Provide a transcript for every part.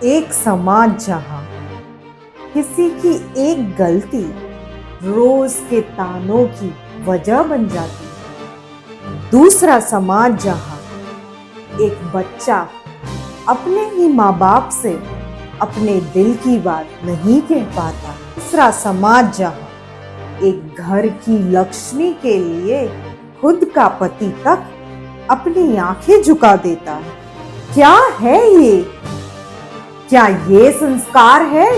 एक समाज जहां किसी की एक गलती रोज के तानों की वजह बन जाती है। दूसरा समाज जहां एक बच्चा अपने ही माँ बाप से अपने दिल की बात नहीं कह पाता। तीसरा समाज जहां एक घर की लक्ष्मी के लिए खुद का पति तक अपनी आंखें झुका देता है। क्या है ये? क्या ये संस्कार है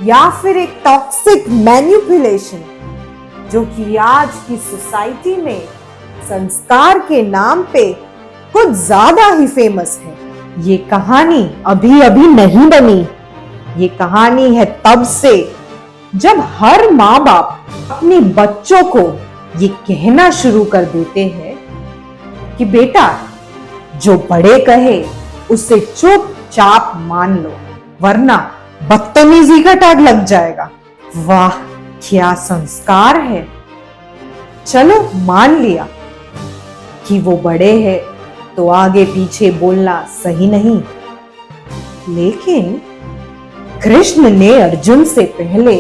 या फिर एक टॉक्सिक मैनिपुलेशन जो कि आज की सोसाइटी में संस्कार के नाम पे कुछ ज्यादा ही फेमस है। ये कहानी अभी अभी नहीं बनी। ये कहानी है तब से जब हर माँ बाप अपने बच्चों को ये कहना शुरू कर देते हैं कि बेटा जो बड़े कहे उसे चुपचाप मान लो वरना बदतमीजी का टैग लग जाएगा। वाह क्या संस्कार है। चलो मान लिया कि वो बड़े हैं तो आगे पीछे बोलना सही नहीं, लेकिन कृष्ण ने अर्जुन से पहले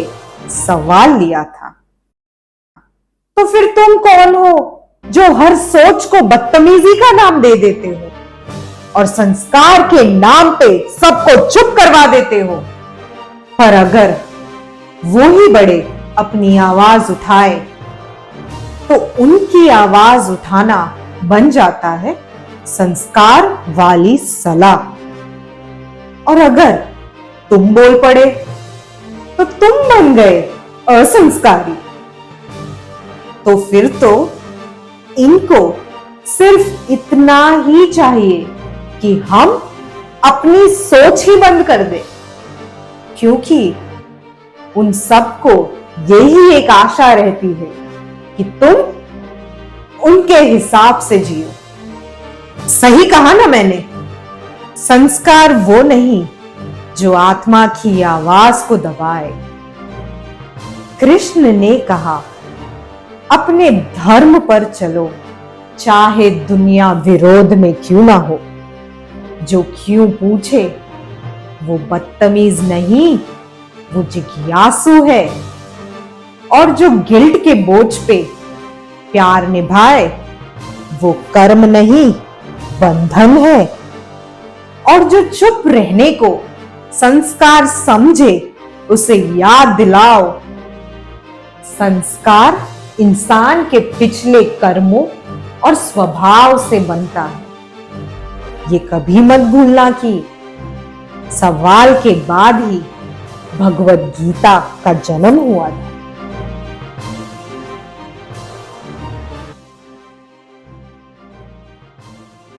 सवाल लिया था, तो फिर तुम कौन हो जो हर सोच को बदतमीजी का नाम दे देते हो और संस्कार के नाम पे सबको चुप करवा देते हो। पर अगर वो ही बड़े अपनी आवाज उठाए तो उनकी आवाज उठाना बन जाता है संस्कार वाली सलाह। और अगर तुम बोल पड़े तो तुम बन गए असंस्कारी। तो फिर तो इनको सिर्फ इतना ही चाहिए कि हम अपनी सोच ही बंद कर दें, क्योंकि उन सबको यही एक आशा रहती है कि तुम उनके हिसाब से जियो। सही कहा ना मैंने? संस्कार वो नहीं जो आत्मा की आवाज को दबाए। कृष्ण ने कहा अपने धर्म पर चलो चाहे दुनिया विरोध में क्यों ना हो। जो क्यों पूछे वो बदतमीज नहीं, वो जिज्ञासु है। और जो गिल्ट के बोझ पे प्यार निभाए वो कर्म नहीं बंधन है। और जो चुप रहने को संस्कार समझे उसे याद दिलाओ, संस्कार इंसान के पिछले कर्मों और स्वभाव से बनता है। ये कभी मत भूलना कि सवाल के बाद ही भगवत गीता का जन्म हुआ था।